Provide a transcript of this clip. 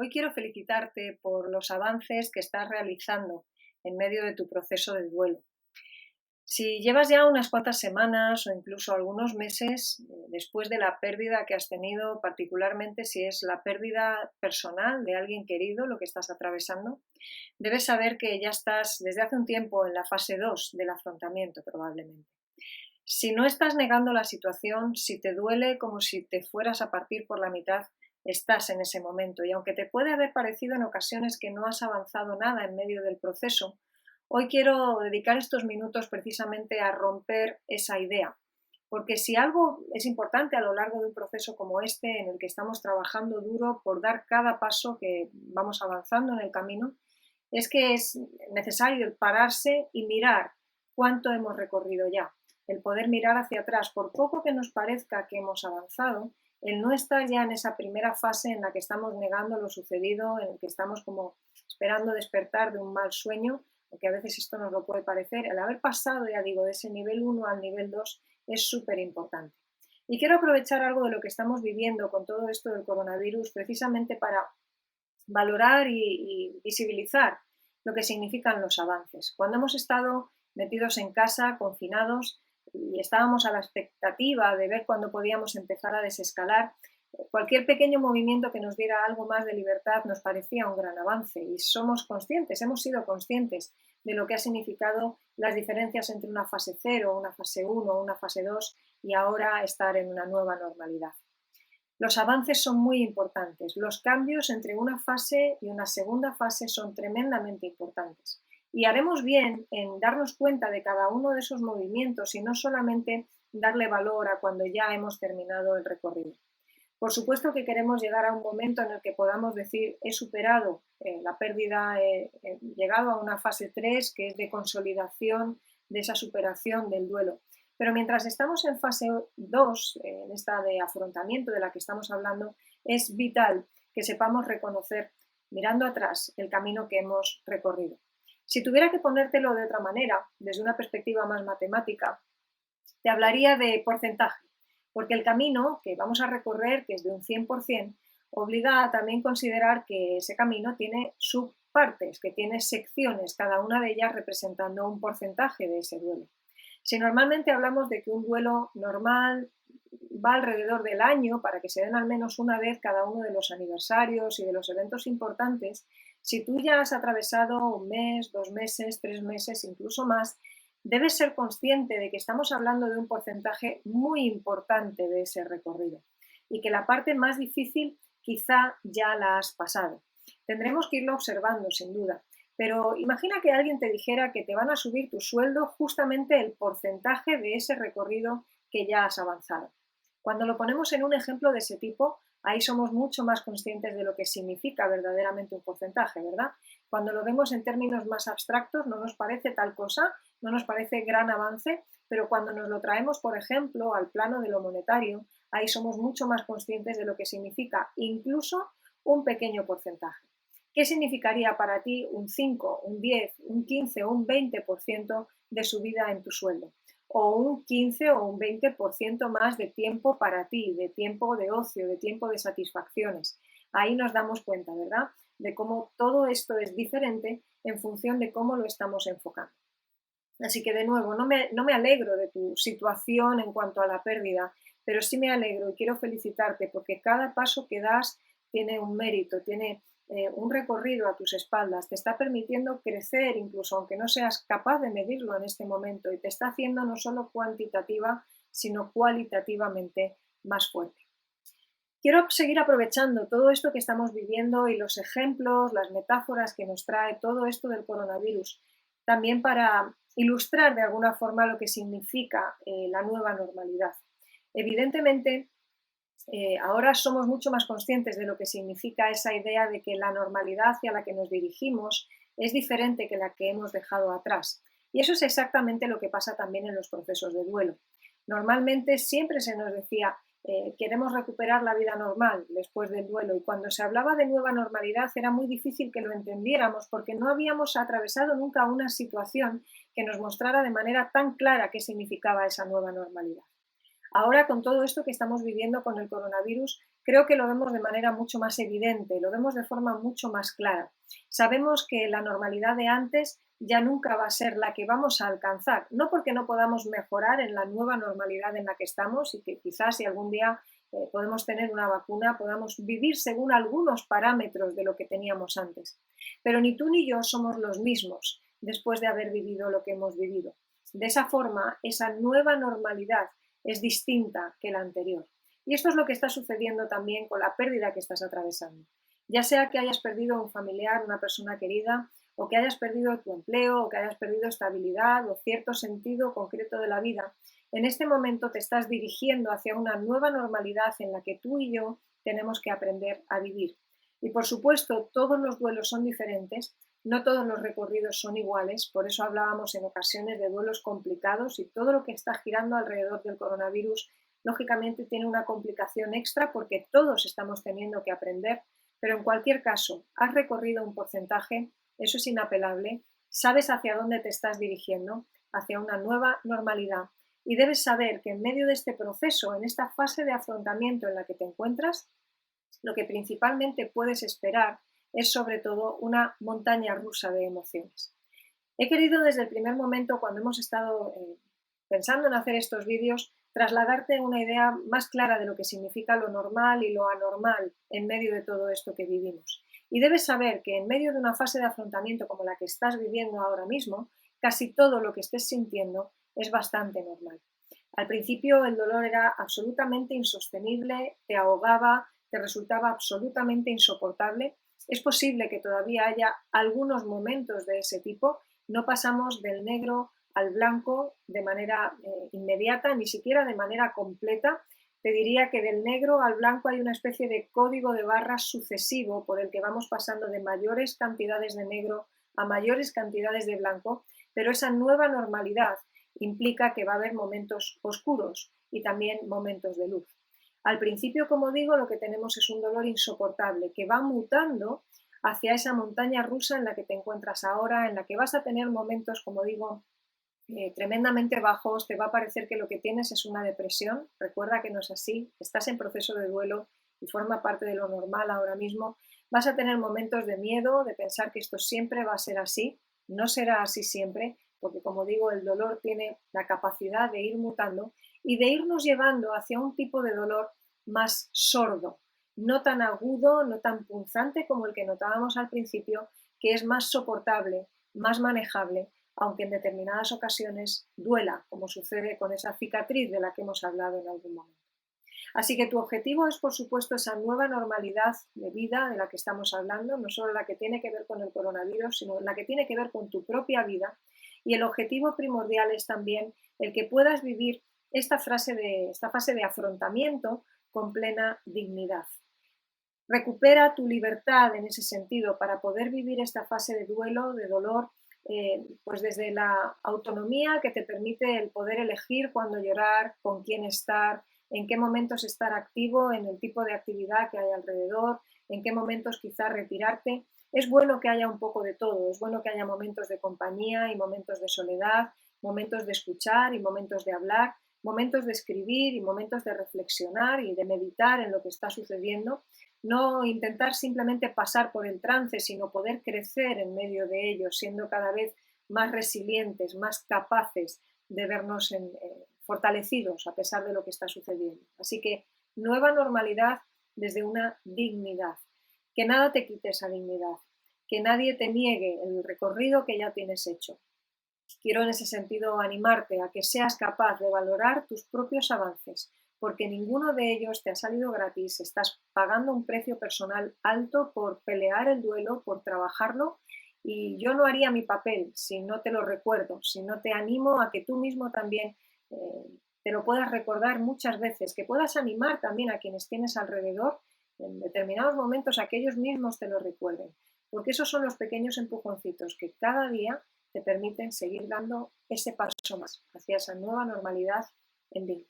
Hoy quiero felicitarte por los avances que estás realizando en medio de tu proceso de duelo. Si llevas ya unas cuantas semanas o incluso algunos meses después de la pérdida que has tenido, particularmente si es la pérdida personal de alguien querido, lo que estás atravesando, debes saber que ya estás desde hace un tiempo en la fase 2 del afrontamiento probablemente. Si no estás negando la situación, si te duele como si te fueras a partir por la mitad, estás en ese momento. Y aunque te puede haber parecido en ocasiones que no has avanzado nada en medio del proceso, hoy quiero dedicar estos minutos precisamente a romper esa idea. Porque si algo es importante a lo largo de un proceso como este, en el que estamos trabajando duro por dar cada paso que vamos avanzando en el camino, es que es necesario pararse y mirar cuánto hemos recorrido ya, el poder mirar hacia atrás, por poco que nos parezca que hemos avanzado, el no estar ya en esa primera fase en la que estamos negando lo sucedido, en el que estamos como esperando despertar de un mal sueño, porque a veces esto nos lo puede parecer, el haber pasado, ya digo, de ese nivel 1 al nivel 2 es súper importante. Y quiero aprovechar algo de lo que estamos viviendo con todo esto del coronavirus precisamente para valorar y visibilizar lo que significan los avances. Cuando hemos estado metidos en casa, confinados, y estábamos a la expectativa de ver cuándo podíamos empezar a desescalar, cualquier pequeño movimiento que nos diera algo más de libertad nos parecía un gran avance y somos conscientes, hemos sido conscientes de lo que ha significado las diferencias entre una fase 0, una fase 1, una fase 2 y ahora estar en una nueva normalidad. Los avances son muy importantes. Los cambios entre una fase y una segunda fase son tremendamente importantes. Y haremos bien en darnos cuenta de cada uno de esos movimientos y no solamente darle valor a cuando ya hemos terminado el recorrido. Por supuesto que queremos llegar a un momento en el que podamos decir he superado la pérdida, he llegado a una fase 3 que es de consolidación de esa superación del duelo. Pero mientras estamos en fase 2, en esta de afrontamiento de la que estamos hablando, es vital que sepamos reconocer, mirando atrás, el camino que hemos recorrido. Si tuviera que ponértelo de otra manera, desde una perspectiva más matemática, te hablaría de porcentaje, porque el camino que vamos a recorrer, que es de un 100%, obliga a también considerar que ese camino tiene subpartes, que tiene secciones, cada una de ellas representando un porcentaje de ese duelo. Si normalmente hablamos de que un duelo normal va alrededor del año para que se den al menos una vez cada uno de los aniversarios y de los eventos importantes, si tú ya has atravesado un mes, 2 meses, 3 meses, incluso más, debes ser consciente de que estamos hablando de un porcentaje muy importante de ese recorrido y que la parte más difícil quizá ya la has pasado. Tendremos que irlo observando, sin duda. Pero imagina que alguien te dijera que te van a subir tu sueldo justamente el porcentaje de ese recorrido que ya has avanzado. Cuando lo ponemos en un ejemplo de ese tipo, ahí somos mucho más conscientes de lo que significa verdaderamente un porcentaje, ¿verdad? Cuando lo vemos en términos más abstractos no nos parece tal cosa, no nos parece gran avance, pero cuando nos lo traemos, por ejemplo, al plano de lo monetario, ahí somos mucho más conscientes de lo que significa incluso un pequeño porcentaje. ¿Qué significaría para ti un 5, un 10, un 15 o un 20% de subida en tu sueldo? O un 15 o un 20% más de tiempo para ti, de tiempo de ocio, de tiempo de satisfacciones. Ahí nos damos cuenta, ¿verdad?, de cómo todo esto es diferente en función de cómo lo estamos enfocando. Así que de nuevo, no me alegro de tu situación en cuanto a la pérdida, pero sí me alegro y quiero felicitarte porque cada paso que das tiene un mérito, tiene un recorrido a tus espaldas, te está permitiendo crecer incluso aunque no seas capaz de medirlo en este momento y te está haciendo no solo cuantitativa, sino cualitativamente más fuerte. Quiero seguir aprovechando todo esto que estamos viviendo y los ejemplos, las metáforas que nos trae todo esto del coronavirus, también para ilustrar de alguna forma lo que significa la nueva normalidad. Evidentemente, ahora somos mucho más conscientes de lo que significa esa idea de que la normalidad hacia la que nos dirigimos es diferente que la que hemos dejado atrás. Y eso es exactamente lo que pasa también en los procesos de duelo. Normalmente siempre se nos decía, queremos recuperar la vida normal después del duelo y cuando se hablaba de nueva normalidad era muy difícil que lo entendiéramos porque no habíamos atravesado nunca una situación que nos mostrara de manera tan clara qué significaba esa nueva normalidad. Ahora, con todo esto que estamos viviendo con el coronavirus, creo que lo vemos de manera mucho más evidente, lo vemos de forma mucho más clara. Sabemos que la normalidad de antes ya nunca va a ser la que vamos a alcanzar, no porque no podamos mejorar en la nueva normalidad en la que estamos y que quizás si algún día podemos tener una vacuna, podamos vivir según algunos parámetros de lo que teníamos antes. Pero ni tú ni yo somos los mismos después de haber vivido lo que hemos vivido. De esa forma, esa nueva normalidad es distinta que la anterior. Y esto es lo que está sucediendo también con la pérdida que estás atravesando. Ya sea que hayas perdido un familiar, una persona querida, o que hayas perdido tu empleo, o que hayas perdido estabilidad o cierto sentido concreto de la vida, en este momento te estás dirigiendo hacia una nueva normalidad en la que tú y yo tenemos que aprender a vivir. Y por supuesto, todos los duelos son diferentes, no todos los recorridos son iguales, por eso hablábamos en ocasiones de duelos complicados y todo lo que está girando alrededor del coronavirus, lógicamente tiene una complicación extra porque todos estamos teniendo que aprender, pero en cualquier caso, has recorrido un porcentaje, eso es inapelable, sabes hacia dónde te estás dirigiendo, hacia una nueva normalidad y debes saber que en medio de este proceso, en esta fase de afrontamiento en la que te encuentras, lo que principalmente puedes esperar es sobre todo una montaña rusa de emociones. He querido desde el primer momento, cuando hemos estado pensando en hacer estos vídeos, trasladarte una idea más clara de lo que significa lo normal y lo anormal en medio de todo esto que vivimos. Y debes saber que en medio de una fase de afrontamiento como la que estás viviendo ahora mismo, casi todo lo que estés sintiendo es bastante normal. Al principio el dolor era absolutamente insostenible, te ahogaba, te resultaba absolutamente insoportable. Es posible que todavía haya algunos momentos de ese tipo. No pasamos del negro al blanco de manera inmediata, ni siquiera de manera completa. Te diría que del negro al blanco hay una especie de código de barras sucesivo por el que vamos pasando de mayores cantidades de negro a mayores cantidades de blanco, pero esa nueva normalidad implica que va a haber momentos oscuros y también momentos de luz. Al principio, como digo, lo que tenemos es un dolor insoportable que va mutando hacia esa montaña rusa en la que te encuentras ahora, en la que vas a tener momentos, como digo, tremendamente bajos, te va a parecer que lo que tienes es una depresión. Recuerda que no es así, estás en proceso de duelo y forma parte de lo normal ahora mismo. Vas a tener momentos de miedo, de pensar que esto siempre va a ser así, no será así siempre, porque como digo, el dolor tiene la capacidad de ir mutando y de irnos llevando hacia un tipo de dolor más sordo, no tan agudo, no tan punzante como el que notábamos al principio, que es más soportable, más manejable, aunque en determinadas ocasiones duela, como sucede con esa cicatriz de la que hemos hablado en algún momento. Así que tu objetivo es, por supuesto, esa nueva normalidad de vida de la que estamos hablando, no solo la que tiene que ver con el coronavirus, sino la que tiene que ver con tu propia vida. Y el objetivo primordial es también el que puedas vivir esta fase de afrontamiento con plena dignidad. Recupera tu libertad en ese sentido para poder vivir esta fase de duelo, de dolor, pues desde la autonomía que te permite el poder elegir cuándo llorar, con quién estar, en qué momentos estar activo en el tipo de actividad que hay alrededor, en qué momentos quizás retirarte. Es bueno que haya un poco de todo, es bueno que haya momentos de compañía y momentos de soledad, momentos de escuchar y momentos de hablar, momentos de escribir y momentos de reflexionar y de meditar en lo que está sucediendo. No intentar simplemente pasar por el trance, sino poder crecer en medio de ello, siendo cada vez más resilientes, más capaces de vernos fortalecidos a pesar de lo que está sucediendo. Así que nueva normalidad desde una dignidad. Que nada te quite esa dignidad, que nadie te niegue el recorrido que ya tienes hecho. Quiero en ese sentido animarte a que seas capaz de valorar tus propios avances, porque ninguno de ellos te ha salido gratis, estás pagando un precio personal alto por pelear el duelo, por trabajarlo, y yo no haría mi papel si no te lo recuerdo, si no te animo a que tú mismo también te lo puedas recordar muchas veces, que puedas animar también a quienes tienes alrededor, en determinados momentos a que ellos mismos te lo recuerden, porque esos son los pequeños empujoncitos que cada día te permiten seguir dando ese paso más hacia esa nueva normalidad en vida.